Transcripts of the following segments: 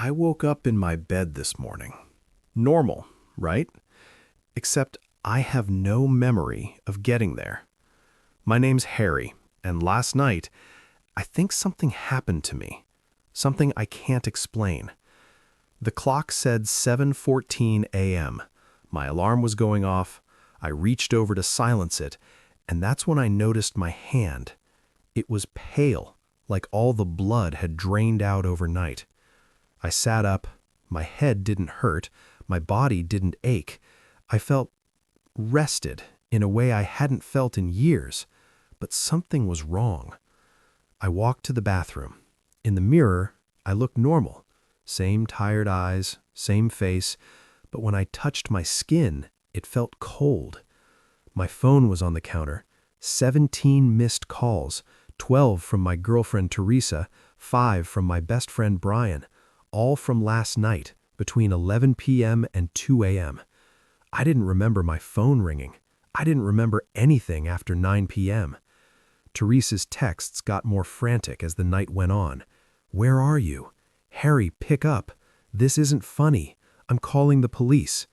I woke up in my bed this morning. Normal, right? Except I have no memory of getting there. My name's Harry, and last night, I think something happened to me. Something I can't explain. The clock said 7:14 a.m. My alarm was going off. I reached over to silence it, and that's when I noticed my hand. It was pale, like all the blood had drained out overnight. I sat up. My head didn't hurt. My body didn't ache. I felt rested in a way I hadn't felt in years, but something was wrong. I walked to the bathroom. In the mirror, I looked normal. Same tired eyes, same face, but when I touched my skin, it felt cold. My phone was on the counter. 17 missed calls, 12 from my girlfriend Teresa, 5 from my best friend Brian, all from last night between 11 p.m. and 2 a.m. I didn't remember my phone ringing. I didn't remember anything after 9 p.m. Teresa's texts got more frantic as the night went on. "Where are you? Harry, pick up. This isn't funny. I'm calling the police."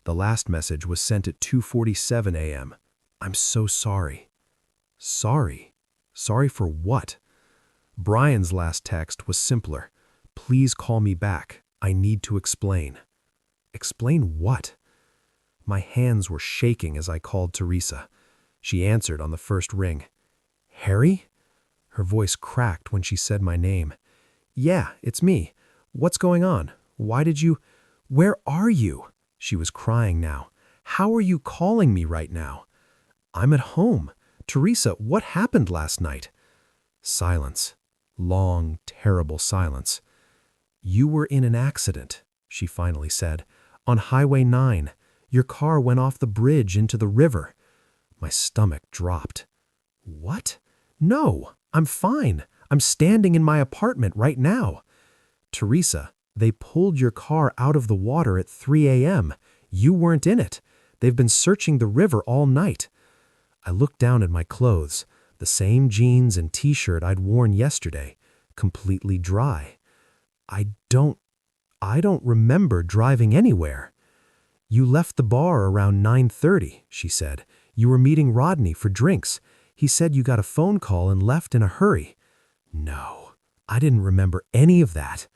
The last message was sent at 2:47 a.m. "I'm so sorry." Sorry? Sorry for what? Brian's last text was simpler. "Please call me back. I need to explain." Explain what? My hands were shaking as I called Teresa. She answered on the first ring. "Harry?" Her voice cracked when she said my name. "Yeah, it's me. What's going on? Why did you... Where are you?" She was crying now. "How are you calling me right now?" "I'm at home. Teresa, what happened last night?" Silence. Long, terrible silence. "You were in an accident," she finally said. "On Highway 9. Your car went off the bridge into the river." My stomach dropped. "What? No, I'm fine. I'm standing in my apartment right now." "Teresa, they pulled your car out of the water at 3 a.m. You weren't in it. They've been searching the river all night." I looked down at my clothes, the same jeans and t-shirt I'd worn yesterday, completely dry. I don't remember driving anywhere." "You left the bar around 9:30, she said. "You were meeting Rodney for drinks. He said you got a phone call and left in a hurry." No, I didn't remember any of that.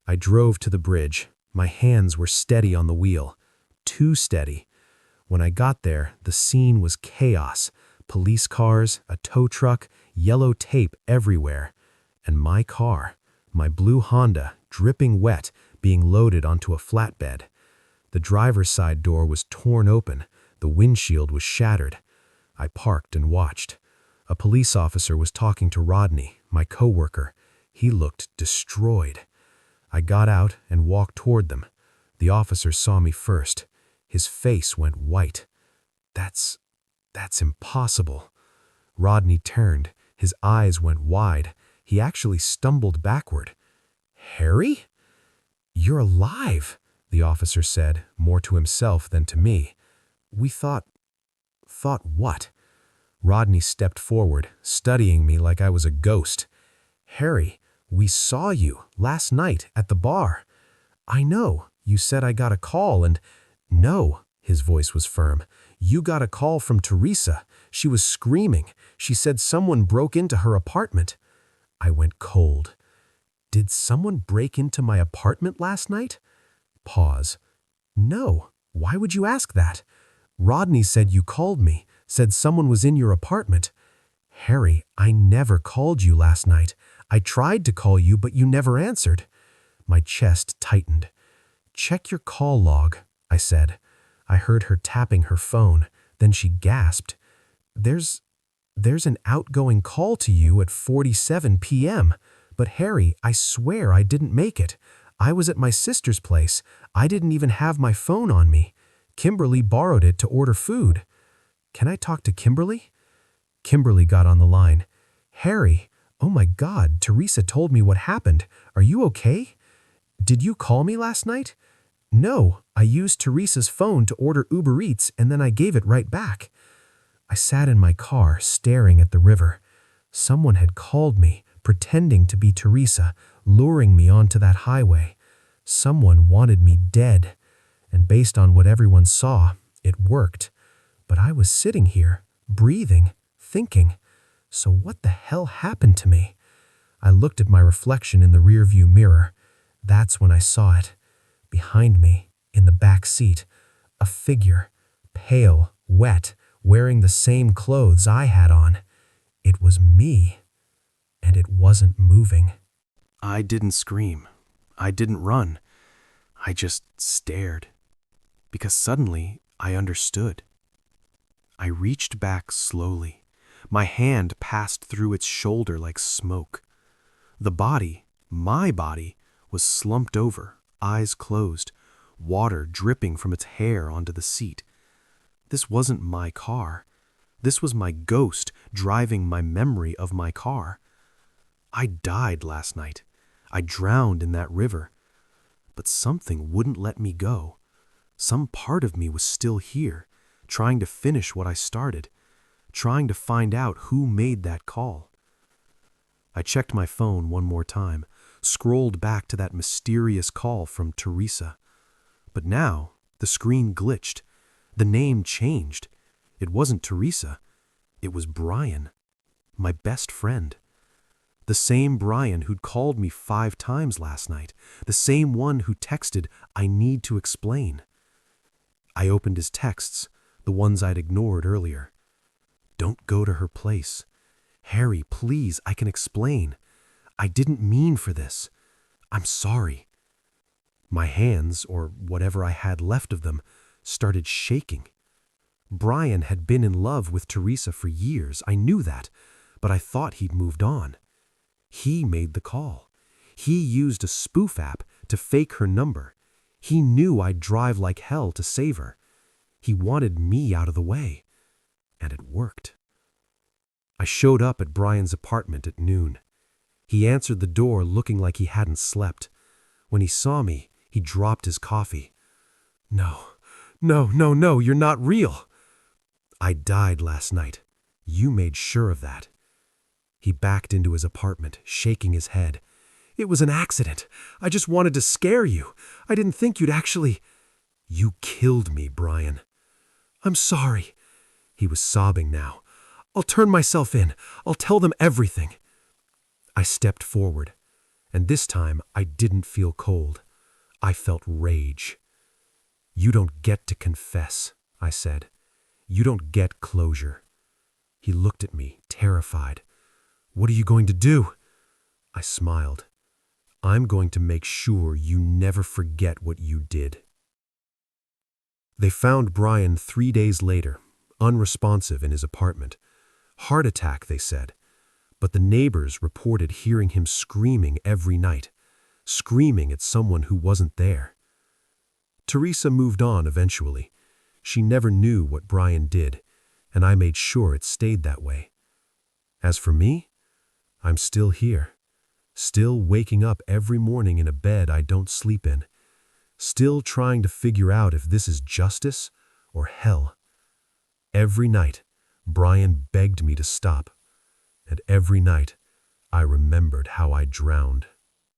I drove to the bridge. My hands were steady on the wheel. Too steady. When I got there, the scene was chaos. Police cars, a tow truck, yellow tape everywhere. And my car, my blue Honda, dripping wet, being loaded onto a flatbed. The driver's side door was torn open. The windshield was shattered. I parked and watched. A police officer was talking to Rodney, my coworker. He looked destroyed. I got out and walked toward them. The officer saw me first. His face went white. That's impossible." Rodney turned. His eyes went wide. He actually stumbled backward. "Harry? You're alive," the officer said, more to himself than to me. "We thought what?" Rodney stepped forward, studying me like I was a ghost. "Harry, we saw you last night at the bar." "I know. You said I got a call and—" "No," his voice was firm. "You got a call from Teresa. She was screaming. She said someone broke into her apartment." I went cold. "Did someone break into my apartment last night?" Pause. "No. Why would you ask that?" "Rodney said you called me, said someone was in your apartment." "Harry, I never called you last night. I tried to call you, but you never answered." My chest tightened. "Check your call log," I said. I heard her tapping her phone. Then she gasped. There's an outgoing call to you at 4:47 p.m. But Harry, I swear I didn't make it. I was at my sister's place. I didn't even have my phone on me. Kimberly borrowed it to order food." "Can I talk to Kimberly?" Kimberly got on the line. "Harry, oh my God, Teresa told me what happened. Are you okay? Did you call me last night?" "No, I used Teresa's phone to order Uber Eats and then I gave it right back." I sat in my car staring at the river. Someone had called me, pretending to be Teresa, luring me onto that highway. Someone wanted me dead, and based on what everyone saw, it worked. But I was sitting here, breathing, thinking, so what the hell happened to me? I looked at my reflection in the rearview mirror. That's when I saw it. Behind me, in the back seat, a figure, pale, wet, wearing the same clothes I had on. It was me, and it wasn't moving. I didn't scream. I didn't run. I just stared. Because suddenly I understood. I reached back slowly. My hand passed through its shoulder like smoke. The body, my body, was slumped over, eyes closed, water dripping from its hair onto the seat. This wasn't my car. This was my ghost driving my memory of my car. I died last night. I drowned in that river. But something wouldn't let me go. Some part of me was still here, trying to finish what I started, trying to find out who made that call. I checked my phone one more time, scrolled back to that mysterious call from Teresa. But now, the screen glitched. The name changed. It wasn't Teresa. It was Brian, my best friend. The same Brian who'd called me 5 times last night. The same one who texted, "I need to explain." I opened his texts, the ones I'd ignored earlier. "Don't go to her place. Harry, please, I can explain. I didn't mean for this. I'm sorry." My hands, or whatever I had left of them, started shaking. Brian had been in love with Teresa for years, I knew that, but I thought he'd moved on. He made the call. He used a spoof app to fake her number. He knew I'd drive like hell to save her. He wanted me out of the way. And it worked. I showed up at Brian's apartment at noon. He answered the door looking like he hadn't slept. When he saw me, he dropped his coffee. No, you're not real." "I died last night. You made sure of that." He backed into his apartment, shaking his head. "It was an accident. I just wanted to scare you. I didn't think you'd actually—" "You killed me, Brian." "I'm sorry." He was sobbing now. "I'll turn myself in. I'll tell them everything." I stepped forward, and this time I didn't feel cold. I felt rage. "You don't get to confess," I said. "You don't get closure." He looked at me, terrified. "What are you going to do?" I smiled. "I'm going to make sure you never forget what you did." They found Brian 3 days later, unresponsive in his apartment. Heart attack, they said. But the neighbors reported hearing him screaming every night, screaming at someone who wasn't there. Teresa moved on eventually. She never knew what Brian did, and I made sure it stayed that way. As for me, I'm still here, still waking up every morning in a bed I don't sleep in, still trying to figure out if this is justice or hell. Every night, Brian begged me to stop, and every night, I remembered how I drowned.